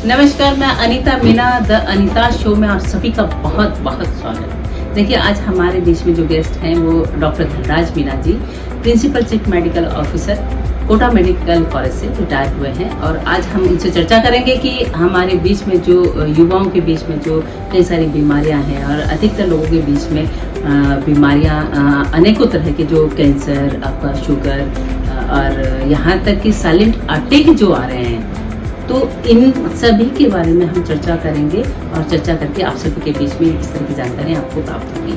नमस्कार, मैं Anita Meena the Anita show में आप सभी का बहुत बहुत स्वागत। देखिए, आज हमारे बीच में जो गेस्ट हैं वो doctor Dhanraj Meena ji, principal chief medical officer, Kota medical college से रिटायर हुए हैं। और आज हम उनसे चर्चा करेंगे कि हमारे बीच में जो युवाओं के बीच में जो कई सारी बीमारियां हैं और अधिकतर लोगों के बीच में बीमारियां अनेकों तरह के, जो कैंसर, आपका शुगर और यहाँ तक कि साइलेंट अटैक जो आ रहे हैं, तो इन सभी के बारे में हम चर्चा करेंगे और चर्चा करके आप सभी के बीच में इस तरह की जानकारी आपको प्राप्त होगी।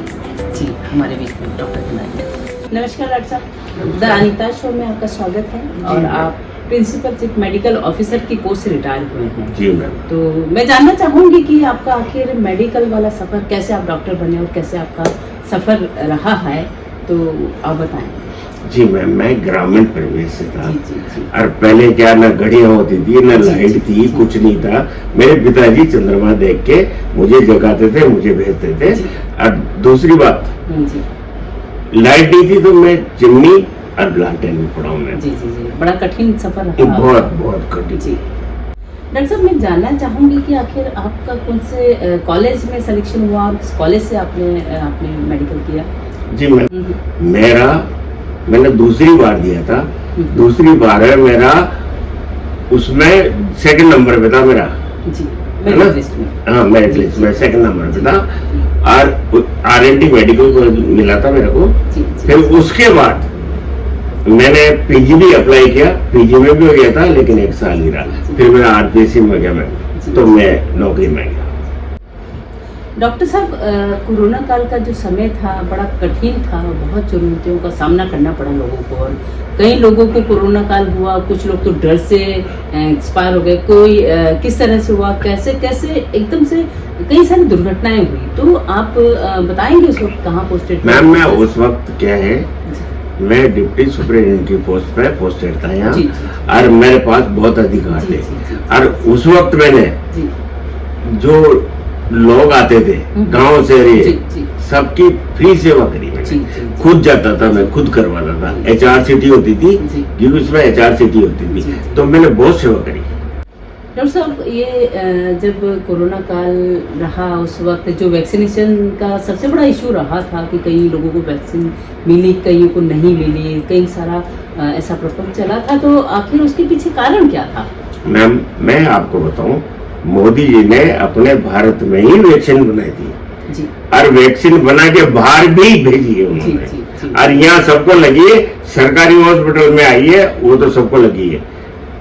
जी, हमारे बीच में डॉक्टर धनराज। नमस्कार डॉक्टर साहब, द अनीता शो में आपका स्वागत है। और आप प्रिंसिपल चीफ मेडिकल ऑफिसर की पोस्ट से रिटायर हुए हैं। जी मैम। तो मैं जानना चाहूंगी कि आपका आखिर मेडिकल वाला सफर कैसे, आप डॉक्टर बने और कैसे आपका सफर रहा है, तो आप बताएं। जी मैम, मैं ग्रामीण परिवेश से था। जी। और पहले क्या, न घड़ियां होती थी, न लाइट थी, कुछ नहीं था। मेरे पिताजी चंद्रमा देख के मुझे जगाते थे, मुझे भेजते थे। और दूसरी बात, लाइट नहीं थी तो मैं चिमनी और लालटेन में पड़ा हूँ। जी, बड़ा कठिन सफर रहा। बहुत कठिन। जी डॉक्टर साहब, मैं जानना चाहूंगी कि आखिर आपका कौन से कॉलेज में सिलेक्शन हुआ और किस कॉलेज से आपने मेडिकल किया? जी मैम, मैंने दूसरी बार दिया था। दूसरी बार है मेरा, उसमें सेकंड नंबर पे था मेरा। जी, मेरिट लिस्ट में। हाँ, मेरिट लिस्ट में सेकंड नंबर पे था। और RNT मेडिकल को मिला था मेरे को। फिर उसके बाद मैंने PG भी अप्लाई किया, PG में भी हो गया था, लेकिन 1 साल ही रहा। फिर मेरा RPC में गया मैं, तो मैं नौकरी में गया। डॉक्टर साहब, कोरोना काल का जो समय था बड़ा कठिन था, बहुत चुनौतियों का सामना करना पड़ा लोगों को। और कई लोगों को कोरोना काल हुआ, कुछ लोग तो डर से एक्सपायर हो गए, कोई किस तरह से हुआ, कैसे एकदम से कई सारी दुर्घटनाएं हुई। तो आप बताएंगे उस वक्त कहाँ पोस्टेड? मैम, मैं उस वक्त क्या है, मैं डिप्टी सुपरिटेंडेंट की पोस्ट पे पोस्टेड था यहाँ, और मेरे पास बहुत अधिकार थे। और उस वक्त मैंने जो लोग आते थे गांव से, सबकी फ्री सेवा करी मैंने। खुद जाता था, मैं खुद करवाता था। HRCT होती थी, क्योंकि उसमें HRCT होती थी, तो मैंने बहुत सेवा करी। डॉक्टर साहब, ये जब कोरोना काल रहा, उस वक्त जो वैक्सीनेशन का सबसे बड़ा इशू रहा था कि कई लोगों को वैक्सीन मिली, कईयों को नहीं मिली, कई सारा ऐसा प्रपंच चला था, तो आखिर उसके पीछे कारण क्या था? मैम, मैं आपको बताऊं, मोदी जी ने अपने भारत में ही वैक्सीन बनाई थी। और वैक्सीन बना के बाहर भी भेजी है उन्होंने। और यहाँ सबको लगी है, सरकारी हॉस्पिटल में आई है, वो तो सबको लगी है।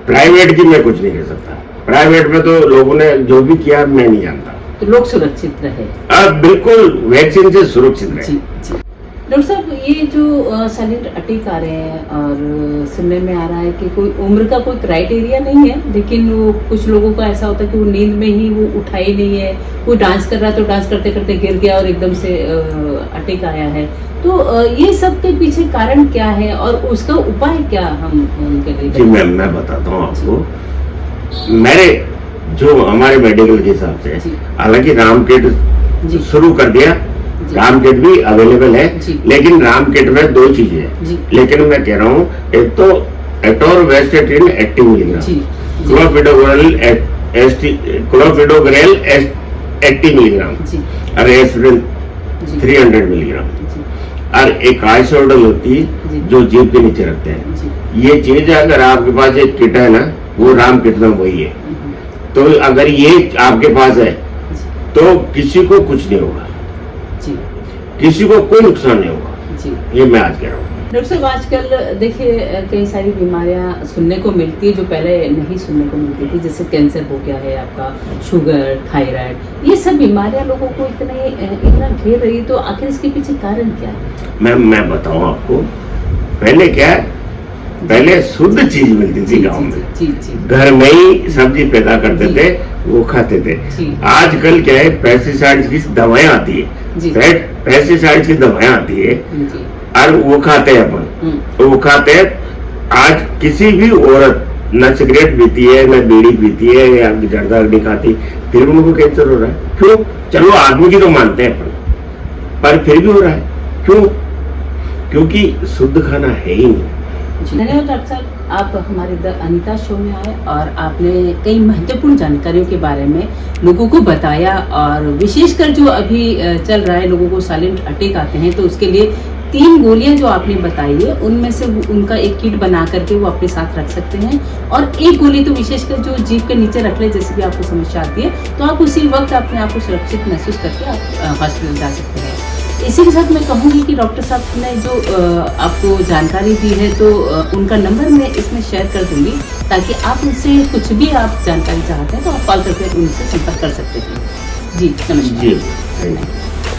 प्राइवेट की मैं कुछ नहीं कह सकता। प्राइवेट में तो लोगों ने जो भी किया मैं नहीं जानता। तो लोग सुरक्षित रहे? बिल्कुल, वैक्सीन से सुरक्षित रहे। डॉक्टर साहब, ये जो साइलेंट अटैक आ रहे हैं, और सुनने में आ रहा है कि कोई उम्र का कोई क्राइटेरिया नहीं है, लेकिन वो कुछ लोगों का ऐसा होता है कि वो नींद में ही वो उठा ही नहीं है, कोई डांस कर रहा है तो डांस करते करते गिर गया और एकदम से अटैक आया है। तो ये सब के पीछे कारण क्या है और उसका उपाय क्या हम उनके लिए? जी मैम, मैं बताता हूँ आपको। मेरे जो हमारे मेडिकल के हिसाब से, हालांकि रामकिट शुरू कर दिया, रामकिट भी अवेलेबल है, लेकिन रामकिट में 2 चीजें हैं। लेकिन मैं कह रहा हूँ, एक तो एटोरवेस्टेटिन 80 मिलीग्राम, क्लोपिडोग्रेल 80 मिलीग्राम, और एस्पिरिन 300 मिलीग्राम, और एक आइसोडल होती है जो जीभ के नीचे रखते हैं। ये चीज अगर आपके पास एक किट है ना, वो रामकिट में वही है। तो अगर ये आपके पास है तो किसी को कुछ नहीं होगा, किसी को कोई नुकसान नहीं होगा। ये मैं आज कह रहा हूँ। डॉक्टर साहब, आजकल देखिए कई सारी बीमारियां सुनने को मिलती है जो पहले नहीं सुनने को मिलती थी, जैसे कैंसर हो गया है, आपका शुगर, थायराइड, ये सब बीमारियां लोगों को इतना घेर रही, तो आखिर इसके पीछे कारण क्या है? मैं बताऊं आपको, पहले क्या है, पहले शुद्ध चीज मिलती थी गाँव में। घर में ही सब्जी पैदा करते थे, वो खाते थे। आजकल क्या है, पेस्टिसाइड्स की दवाएं आती है, पेस्टिसाइड्स की दवाएं आती है, और वो खाते हैं अपन। वो खाते हैं। आज किसी भी औरत न सिगरेट पीती है, न बीड़ी पीती है, या जर्दा नहीं खाती, फिर भी उनको कैंसर हो रहा है। क्यों? चलो आदमी की तो मानते हैं अपन, पर फिर भी हो रहा है। क्यों? क्योंकि शुद्ध खाना है ही नहीं। धन्यवाद डॉक्टर साहब। आप हमारे द अनीता शो में आए और आपने कई महत्वपूर्ण जानकारियों के बारे में लोगों को बताया, और विशेषकर जो अभी चल रहा है, लोगों को साइलेंट अटैक आते हैं, तो उसके लिए 3 गोलियां जो आपने बताई है उनमें से उनका एक किट बना करके वो अपने साथ रख सकते हैं, और एक गोली तो विशेषकर जो जीभ के नीचे रख ले, जैसे भी आपको समस्या आती है तो आप उसी वक्त अपने आप को सुरक्षित महसूस करके आप हॉस्पिटल जा सकते हैं। इसी के साथ मैं कहूँगी कि डॉक्टर साहब ने जो आपको जानकारी दी है, तो उनका नंबर मैं इसमें शेयर कर दूंगी, ताकि आप उनसे कुछ भी आप जानकारी चाहते हैं तो आप कॉल करके उनसे संपर्क कर सकते हैं। जी नमस्कार। जी।